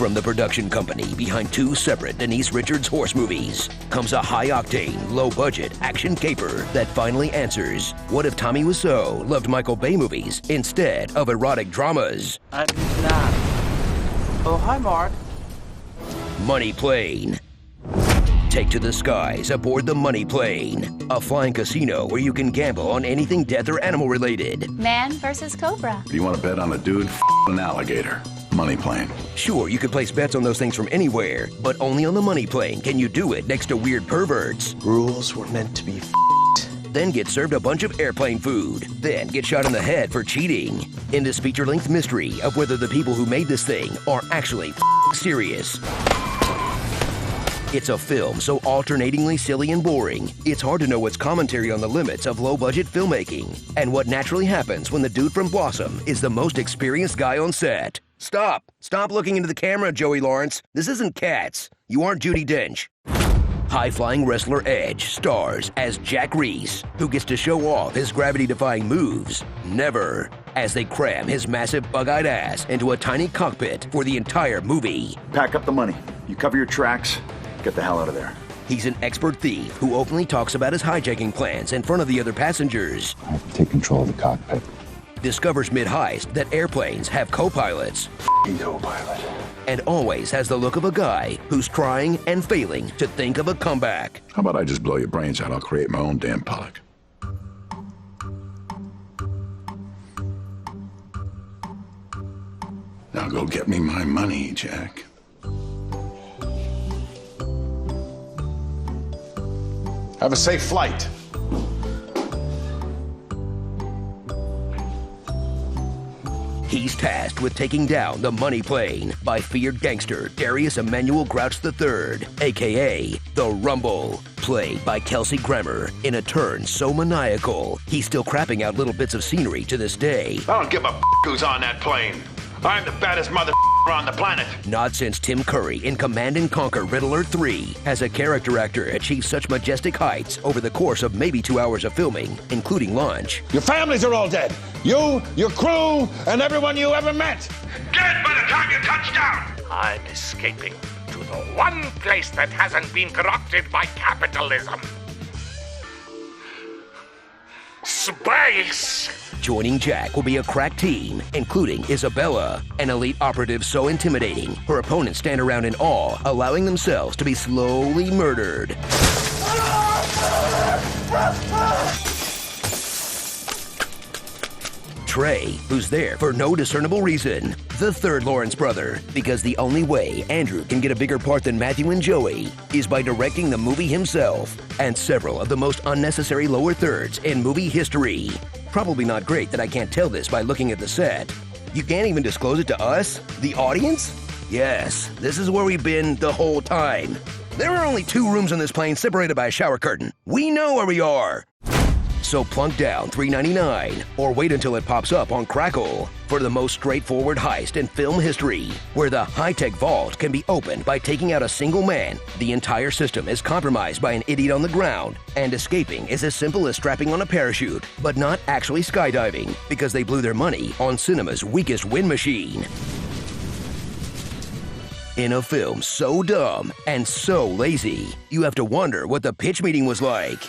From the production company behind two separate Denise Richards horse movies comes a high-octane, low-budget action caper that finally answers, what if Tommy Wiseau loved Michael Bay movies instead of erotic dramas? I'm not. Oh, hi, Mark. Money Plane. Take to the skies aboard the Money Plane, a flying casino where you can gamble on anything death or animal related. Man versus Cobra. Do you want to bet on a dude an alligator? Money Plane. Sure, you can place bets on those things from anywhere, but only on the Money Plane can you do it next to weird perverts. Rules were meant to be Then get served a bunch of airplane food. Then get shot in the head for cheating. In this feature-length mystery of whether the people who made this thing are actually serious. It's a film so alternatingly silly and boring, it's hard to know what's commentary on the limits of low-budget filmmaking and what naturally happens when the dude from Blossom is the most experienced guy on set. Stop! Stop looking into the camera, Joey Lawrence. This isn't Cats. You aren't Judi Dench. High-flying wrestler Edge stars as Jack Reese, who gets to show off his gravity-defying moves. Never, as they cram his massive bug-eyed ass into a tiny cockpit for the entire movie. Pack up the money. You cover your tracks. Get the hell out of there. He's an expert thief who openly talks about his hijacking plans in front of the other passengers. I have to take control of the cockpit. Discovers mid-heist that airplanes have co-pilots. Co-pilot. And always has the look of a guy who's trying and failing to think of a comeback. How about I just blow your brains out? I'll create my own damn Pollock. Now go get me my money, Jack. Have a safe flight. He's tasked with taking down the Money Plane by feared gangster Darius Emmanuel Grouch III, a.k.a. The Rumble, played by Kelsey Grammer in a turn so maniacal, he's still crapping out little bits of scenery to this day. I don't give a who's on that plane. I'm the baddest mother on the planet. Not since Tim Curry in Command & Conquer Red Alert 3 has a character actor achieved such majestic heights over the course of maybe 2 hours of filming, including lunch. Your families are all dead. You, your crew, and everyone you ever met. Dead by the time you touch down. I'm escaping to the one place that hasn't been corrupted by capitalism. Space. Joining Jack will be a crack team, including Isabella, an elite operative so intimidating, her opponents stand around in awe, allowing themselves to be slowly murdered. Trey, who's there for no discernible reason. The third Lawrence brother, because the only way Andrew can get a bigger part than Matthew and Joey is by directing the movie himself, and several of the most unnecessary lower thirds in movie history. Probably not great that I can't tell this by looking at the set. You can't even disclose it to us, the audience? Yes, this is where we've been the whole time. There are only 2 rooms on this plane separated by a shower curtain. We know where we are. So plunk down $3.99 or wait until it pops up on Crackle for the most straightforward heist in film history, where the high-tech vault can be opened by taking out a single man. The entire system is compromised by an idiot on the ground, and escaping is as simple as strapping on a parachute, but not actually skydiving, because they blew their money on cinema's weakest wind machine. In a film so dumb and so lazy, you have to wonder what the pitch meeting was like.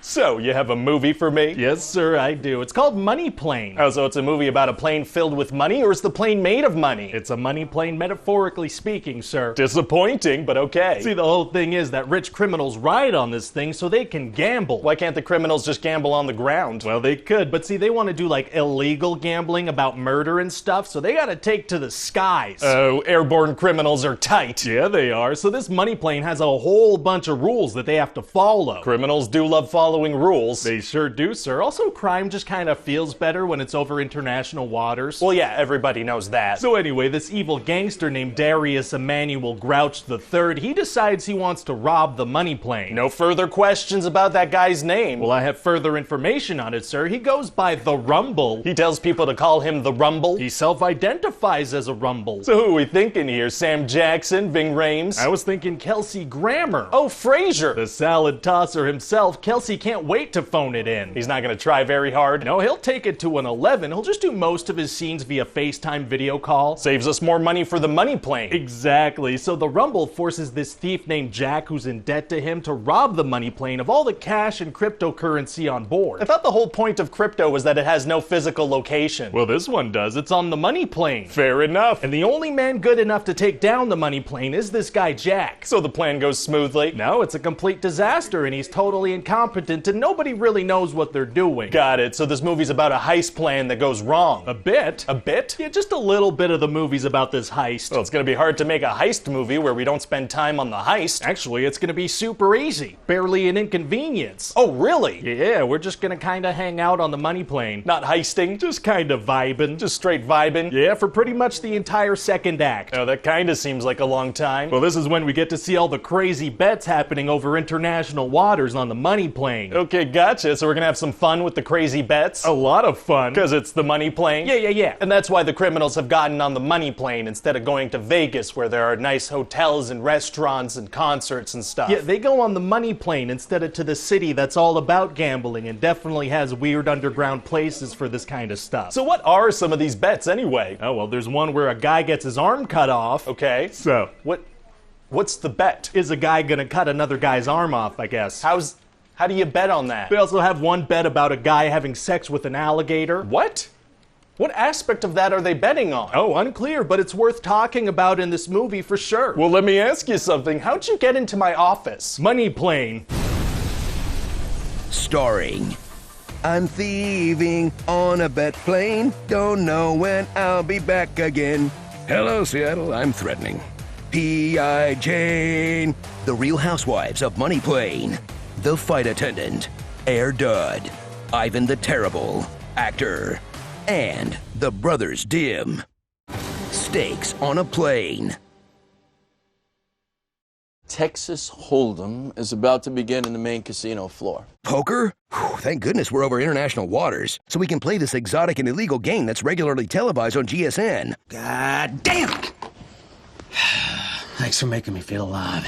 So, you have a movie for me? Yes, sir, I do. It's called Money Plane. Oh, so it's a movie about a plane filled with money, or is the plane made of money? It's a money plane, metaphorically speaking, sir. Disappointing, but okay. See, the whole thing is that rich criminals ride on this thing so they can gamble. Why can't the criminals just gamble on the ground? Well, they could, but see, they want to do like illegal gambling about murder and stuff, so they gotta take to the skies. Oh, airborne criminals are tight. Yeah, they are. So this money plane has a whole bunch of rules that they have to follow. Criminals do love following rules. They sure do, sir. Also, crime just kind of feels better when it's over international waters. Well, yeah, everybody knows that. So anyway, this evil gangster named Darius Emmanuel Grouch III, he decides he wants to rob the money plane. No further questions about that guy's name. Well, I have further information on it, sir. He goes by The Rumble. He tells people to call him The Rumble. He self-identifies as a Rumble. So who are we thinking here? Sam Jackson, Ving Rhames? I was thinking Kelsey Grammer. Oh, Frasier. The salad tosser himself, Kelsey can't wait to phone it in. He's not gonna try very hard. No, he'll take it to an 11. He'll just do most of his scenes via FaceTime video call. Saves us more money for the money plane. Exactly. So the Rumble forces this thief named Jack, who's in debt to him, to rob the money plane of all the cash and cryptocurrency on board. I thought the whole point of crypto was that it has no physical location. Well, this one does. It's on the money plane. Fair enough. And the only man good enough to take down the money plane is this guy Jack. So the plan goes smoothly? No, it's a complete disaster, and he's totally incompetent, and nobody really knows what they're doing. Got it. So this movie's about a heist plan that goes wrong. A bit. A bit? Yeah, just a little bit of the movie's about this heist. Well, it's gonna be hard to make a heist movie where we don't spend time on the heist. Actually, it's gonna be super easy. Barely an inconvenience. Oh, really? Yeah, we're just gonna kinda hang out on the money plane. Not heisting, just kinda vibing. Just straight vibing? Yeah, for pretty much the entire second act. Oh, that kinda seems like a long time. Well, this is when we get to see all the crazy bets happening over international waters on the money plane. Okay, gotcha. So we're gonna have some fun with the crazy bets? A lot of fun. Because it's the money plane? Yeah. And that's why the criminals have gotten on the money plane instead of going to Vegas, where there are nice hotels and restaurants and concerts and stuff. Yeah, they go on the money plane instead of to the city that's all about gambling and definitely has weird underground places for this kind of stuff. So what are some of these bets anyway? Oh, well, there's one where a guy gets his arm cut off. Okay. So, what's the bet? Is a guy gonna cut another guy's arm off, I guess. How do you bet on that? We also have one bet about a guy having sex with an alligator. What? What aspect of that are they betting on? Oh, unclear, but it's worth talking about in this movie for sure. Well, let me ask you something. How'd you get into my office? Money plane. Starring, I'm thieving on a bet plane. Don't know when I'll be back again. Hello, Seattle. I'm threatening. P.I. Jane. The Real Housewives of Money Plane. The Fight Attendant. Air Dud. Ivan the Terrible. Actor. And the Brothers Dim. Stakes on a plane. Texas Hold'em is about to begin in the main casino floor. Poker? Whew, thank goodness we're over international waters, so we can play this exotic and illegal game that's regularly televised on GSN. God damn it! Thanks for making me feel alive.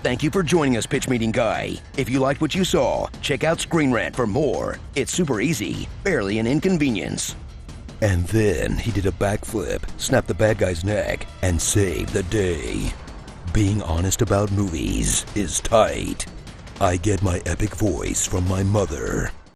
Thank you for joining us, Pitch Meeting Guy. If you liked what you saw, check out Screen Rant for more. It's super easy, barely an inconvenience. And then he did a backflip, snapped the bad guy's neck, and saved the day. Being honest about movies is tight. I get my epic voice from my mother.